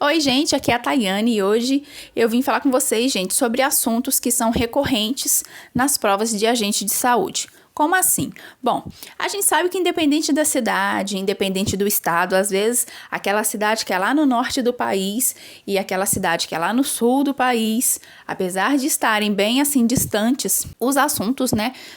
Oi, gente, aqui é a Tayane e hoje eu vim falar com vocês, gente, sobre assuntos que são recorrentes nas provas de agente de saúde. Como assim? Bom, a gente sabe que independente da cidade, independente do estado, às vezes aquela cidade que é lá no norte do país e aquela cidade que é lá no sul do país, apesar de estarem bem assim distantes, os assuntos,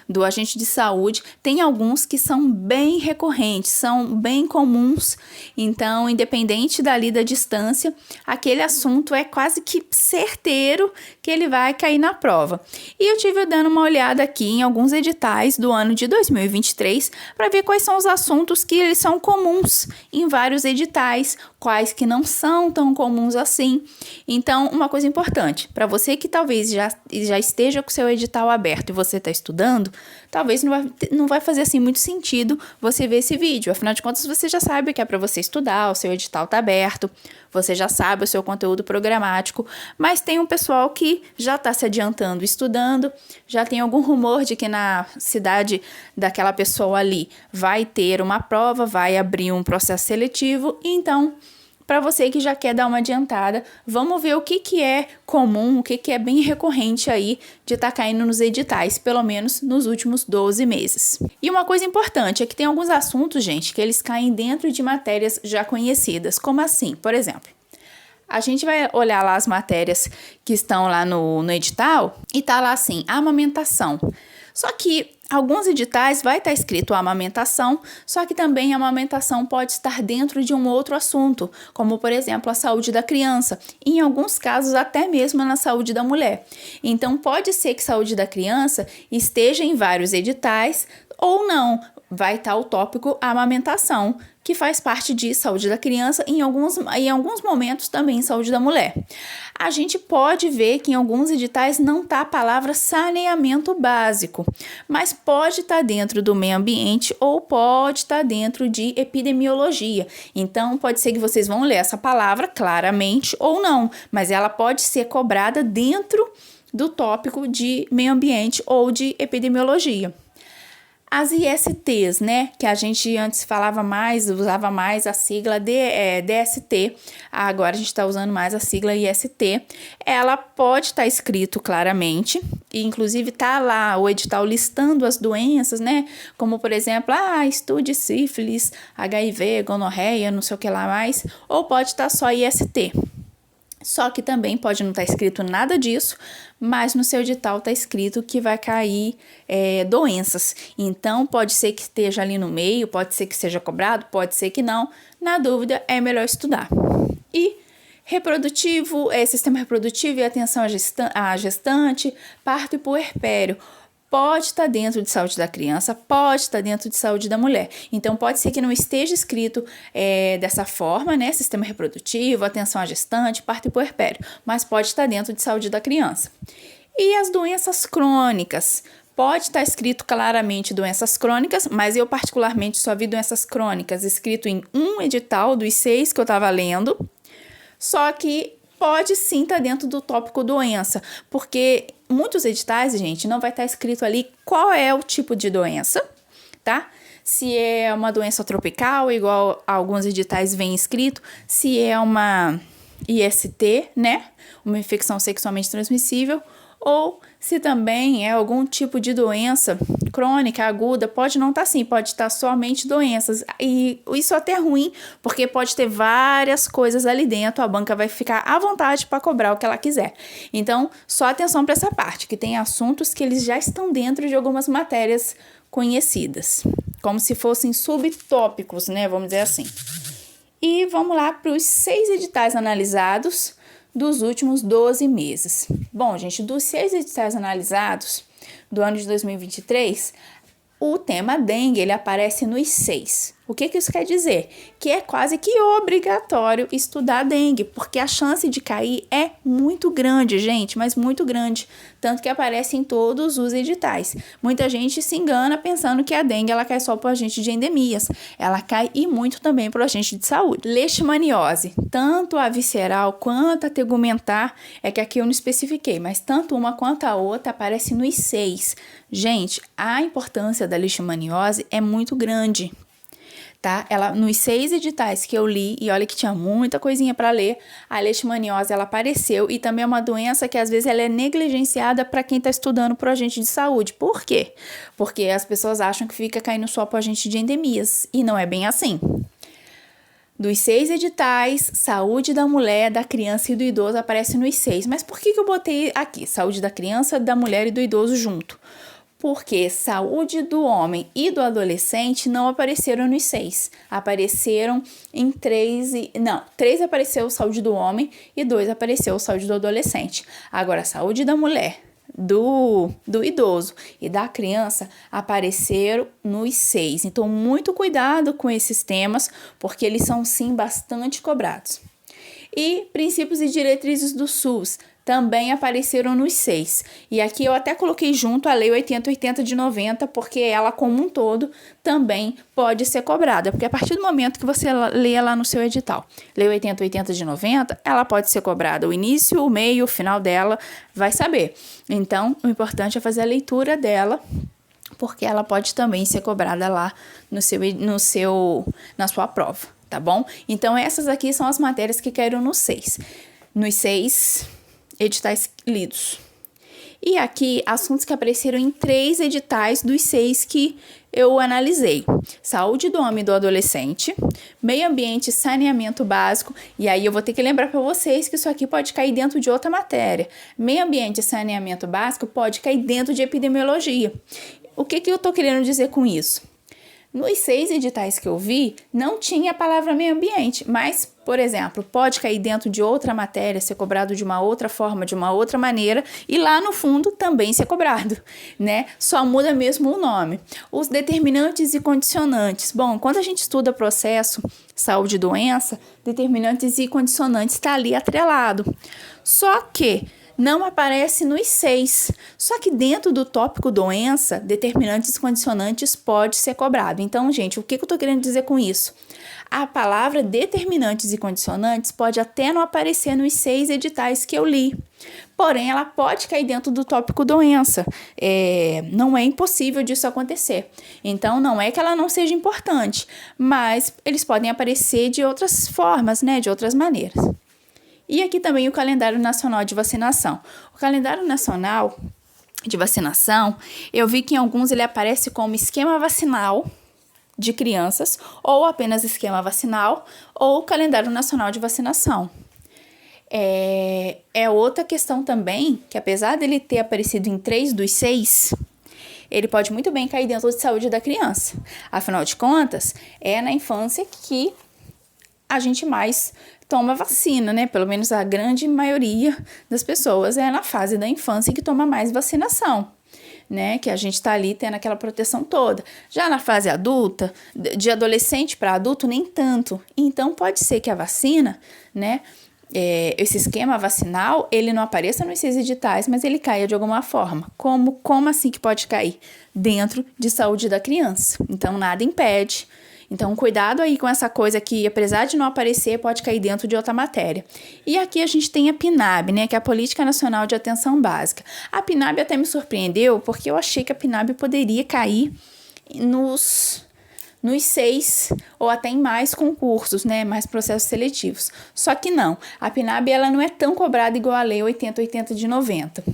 do agente de saúde, tem alguns que são bem recorrentes, são bem comuns. Então, independente dali da distância, aquele assunto é quase que certeiro que ele vai cair na prova. E eu tive dando uma olhada aqui em alguns editais do ano de 2023 para ver quais são os assuntos que eles são comuns em vários editais, quais que não são tão comuns assim. Então, uma coisa importante, para você que talvez já esteja com o seu edital aberto e você está estudando, talvez não vai fazer assim muito sentido você ver esse vídeo. Afinal de contas, você já sabe que é para você estudar, o seu edital está aberto, você já sabe o seu conteúdo programático, mas tem um pessoal que já está se adiantando estudando, já tem algum rumor de que na cidade daquela pessoa ali vai ter uma prova, vai abrir um processo seletivo, então, para você que já quer dar uma adiantada, vamos ver o que é comum, o que é bem recorrente aí de estar caindo nos editais, pelo menos nos últimos 12 meses. E uma coisa importante é que tem alguns assuntos, gente, que eles caem dentro de matérias já conhecidas. Como assim? Por exemplo, a gente vai olhar lá as matérias que estão lá no edital e tá lá assim, amamentação. Só que alguns editais vai estar escrito amamentação, só que também a amamentação pode estar dentro de um outro assunto, como por exemplo a saúde da criança, e em alguns casos até mesmo na saúde da mulher. Então pode ser que saúde da criança esteja em vários editais ou não, vai estar o tópico amamentação, que faz parte de saúde da criança e em alguns momentos também saúde da mulher. A gente pode ver que em alguns editais não está a palavra saneamento básico, mas pode estar dentro do meio ambiente ou pode estar dentro de epidemiologia. Então, pode ser que vocês vão ler essa palavra claramente ou não, mas ela pode ser cobrada dentro do tópico de meio ambiente ou de epidemiologia. As ISTs, que a gente antes usava mais a sigla DST, agora a gente está usando mais a sigla IST, ela pode estar escrito claramente, e inclusive tá lá o edital listando as doenças, como por exemplo, estude sífilis, HIV, gonorreia, não sei o que lá mais, ou pode estar só IST. Só que também pode não estar escrito nada disso, mas no seu edital está escrito que vai cair doenças. Então, pode ser que esteja ali no meio, pode ser que seja cobrado, pode ser que não. Na dúvida, é melhor estudar. E sistema reprodutivo e atenção à gestante, parto e puerpério. Pode estar dentro de saúde da criança, pode estar dentro de saúde da mulher. Então, pode ser que não esteja escrito dessa forma, sistema reprodutivo, atenção à gestante, parto e puerpério, mas pode estar dentro de saúde da criança. E as doenças crônicas? Pode estar escrito claramente doenças crônicas, mas eu particularmente só vi doenças crônicas escrito em um edital dos 6 que eu estava lendo, só que pode sim estar dentro do tópico doença, porque muitos editais, gente, não vai estar escrito ali qual é o tipo de doença, tá? Se é uma doença tropical, igual alguns editais vem escrito, se é uma IST, uma infecção sexualmente transmissível, ou se também é algum tipo de doença crônica, aguda, pode não estar assim, pode estar somente doenças. E isso até é ruim, porque pode ter várias coisas ali dentro, a banca vai ficar à vontade para cobrar o que ela quiser. Então, só atenção para essa parte, que tem assuntos que eles já estão dentro de algumas matérias conhecidas, como se fossem subtópicos, vamos dizer assim. E vamos lá para os 6 editais analisados dos últimos 12 meses. Bom, gente, dos 6 editais analisados do ano de 2023, o tema dengue, ele aparece nos 6. O que isso quer dizer? Que é quase que obrigatório estudar dengue, porque a chance de cair é muito grande, gente, mas muito grande. Tanto que aparece em todos os editais. Muita gente se engana pensando que a dengue ela cai só para o agente de endemias. Ela cai e muito também para o agente de saúde. Leishmaniose, tanto a visceral quanto a tegumentar, é que aqui eu não especifiquei, mas tanto uma quanto a outra aparece nos 6. Gente, a importância da leishmaniose é muito grande. tá? Ela, nos 6 editais que eu li, e olha que tinha muita coisinha para ler, a leishmaniose, ela apareceu, e também é uma doença que às vezes ela é negligenciada para quem está estudando pro agente de saúde. Por quê? Porque as pessoas acham que fica caindo só pro agente de endemias, e não é bem assim. Dos 6 editais, saúde da mulher, da criança e do idoso aparece nos 6. Mas por que eu botei aqui saúde da criança, da mulher e do idoso junto? Porque saúde do homem e do adolescente não apareceram nos 6. Apareceram em 3 3 apareceu saúde do homem e 2 apareceu saúde do adolescente. Agora, saúde da mulher, do idoso e da criança apareceram nos 6. Então, muito cuidado com esses temas, porque eles são, sim, bastante cobrados. E princípios e diretrizes do SUS também apareceram nos 6. E aqui eu até coloquei junto a Lei 8080 de 90, porque ela, como um todo, também pode ser cobrada. Porque a partir do momento que você lê lá no seu edital, Lei 8080 de 90, ela pode ser cobrada. O início, o meio, o final dela, vai saber. Então, o importante é fazer a leitura dela, porque ela pode também ser cobrada lá na sua prova, tá bom? Então, essas aqui são as matérias que caíram nos 6. Nos 6 editais lidos. E aqui, assuntos que apareceram em 3 editais dos 6 que eu analisei. Saúde do homem e do adolescente, meio ambiente e saneamento básico. E aí eu vou ter que lembrar para vocês que isso aqui pode cair dentro de outra matéria. Meio ambiente e saneamento básico pode cair dentro de epidemiologia. O que eu estou querendo dizer com isso? Nos 6 editais que eu vi, não tinha a palavra meio ambiente, mas, por exemplo, pode cair dentro de outra matéria, ser cobrado de uma outra forma, de uma outra maneira, e lá no fundo também ser cobrado, né? Só muda mesmo o nome. Os determinantes e condicionantes. Bom, quando a gente estuda processo, saúde e doença, determinantes e condicionantes está ali atrelado. Só que não aparece nos 6. Só que dentro do tópico doença, determinantes e condicionantes pode ser cobrado. Então, gente, o que eu estou querendo dizer com isso? A palavra determinantes e condicionantes pode até não aparecer nos 6 editais que eu li. Porém, ela pode cair dentro do tópico doença. Não é impossível disso acontecer. Então, não é que ela não seja importante, mas eles podem aparecer de outras formas, né? De outras maneiras. E aqui também o calendário nacional de vacinação. O calendário nacional de vacinação, eu vi que em alguns ele aparece como esquema vacinal de crianças, ou apenas esquema vacinal, ou calendário nacional de vacinação. É outra questão também, que apesar dele ter aparecido em 3 dos 6, ele pode muito bem cair dentro de saúde da criança. Afinal de contas, é na infância que a gente mais toma vacina, né? Pelo menos a grande maioria das pessoas é na fase da infância que toma mais vacinação, né? Que a gente tá ali tendo aquela proteção toda. Já na fase adulta, de adolescente para adulto, nem tanto. Então, pode ser que a vacina, né? Esse esquema vacinal, ele não apareça nos 6 editais, mas ele caia de alguma forma. Como assim que pode cair? Dentro de saúde da criança. Então, nada impede. Então, cuidado aí com essa coisa que, apesar de não aparecer, pode cair dentro de outra matéria. E aqui a gente tem a PNAB, né, que é a Política Nacional de Atenção Básica. A PNAB até me surpreendeu, porque eu achei que a PNAB poderia cair nos 6 ou até em mais concursos, né, mais processos seletivos. Só que não, a PNAB ela não é tão cobrada igual a Lei 8080 de 90.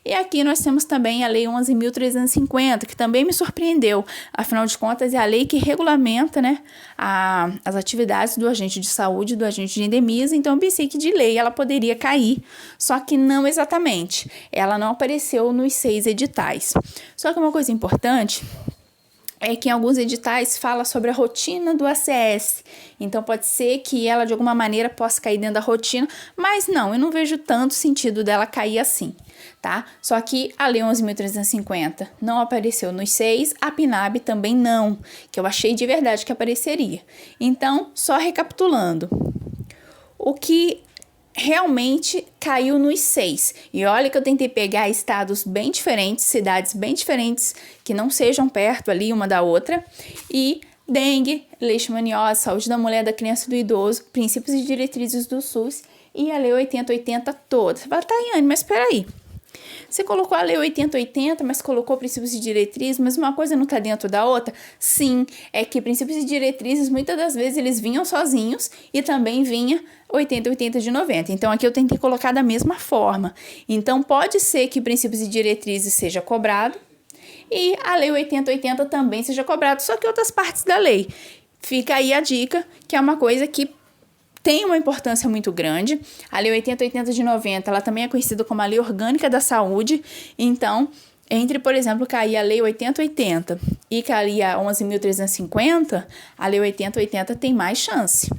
E aqui nós temos também a Lei 11.350, que também me surpreendeu. Afinal de contas, é a lei que regulamenta, né, as atividades do agente de saúde, do agente de endemias. Então, eu pensei que de lei ela poderia cair, só que não exatamente. Ela não apareceu nos 6 editais. Só que uma coisa importante é que em alguns editais fala sobre a rotina do ACS. Então, pode ser que ela, de alguma maneira, possa cair dentro da rotina, mas não, eu não vejo tanto sentido dela cair assim, tá? Só que a Lei 11.350 não apareceu nos 6, a PNAB também não, que eu achei de verdade que apareceria. Então, só recapitulando, o que realmente caiu nos 6. E olha que eu tentei pegar estados bem diferentes, cidades bem diferentes, que não sejam perto ali uma da outra. E dengue, leishmaniose, saúde da mulher, da criança e do idoso, princípios e diretrizes do SUS e a Lei 8080 toda. Você fala, Tayane, mas espera aí. Você colocou a Lei 8080, mas colocou princípios e diretrizes, mas uma coisa não está dentro da outra? Sim, é que princípios e diretrizes, muitas das vezes, eles vinham sozinhos e também vinha 8080 de 90. Então, aqui eu tentei colocar da mesma forma. Então, pode ser que princípios e diretrizes seja cobrado e a Lei 8080 também seja cobrado, só que outras partes da lei. Fica aí a dica, que é uma coisa que tem uma importância muito grande. A Lei 8080 de 90, ela também é conhecida como a Lei Orgânica da Saúde. Então, entre, por exemplo, cair a Lei 8080 e cair a 11.350, a Lei 8080 tem mais chance.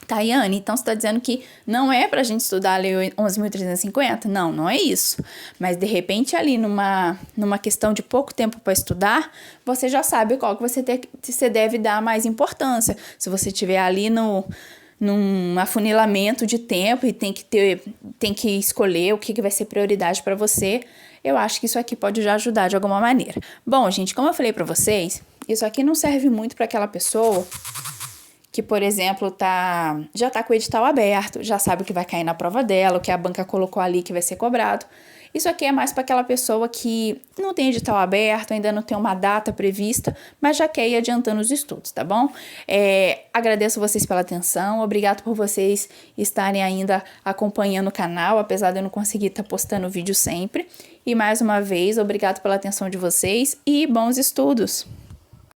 Tayane, então você está dizendo que não é para a gente estudar a Lei 11.350? Não, não é isso. Mas, de repente, ali numa questão de pouco tempo para estudar, você já sabe qual que você deve dar mais importância. Se você estiver ali num afunilamento de tempo e tem que escolher o que vai ser prioridade para você, eu acho que isso aqui pode já ajudar de alguma maneira. Bom, gente, como eu falei para vocês, isso aqui não serve muito para aquela pessoa que, por exemplo, já tá com o edital aberto, já sabe o que vai cair na prova dela, o que a banca colocou ali que vai ser cobrado. Isso aqui é mais para aquela pessoa que não tem edital aberto, ainda não tem uma data prevista, mas já quer ir adiantando os estudos, tá bom? Agradeço vocês pela atenção, obrigado por vocês estarem ainda acompanhando o canal, apesar de eu não conseguir estar postando vídeo sempre. E mais uma vez, obrigado pela atenção de vocês e bons estudos!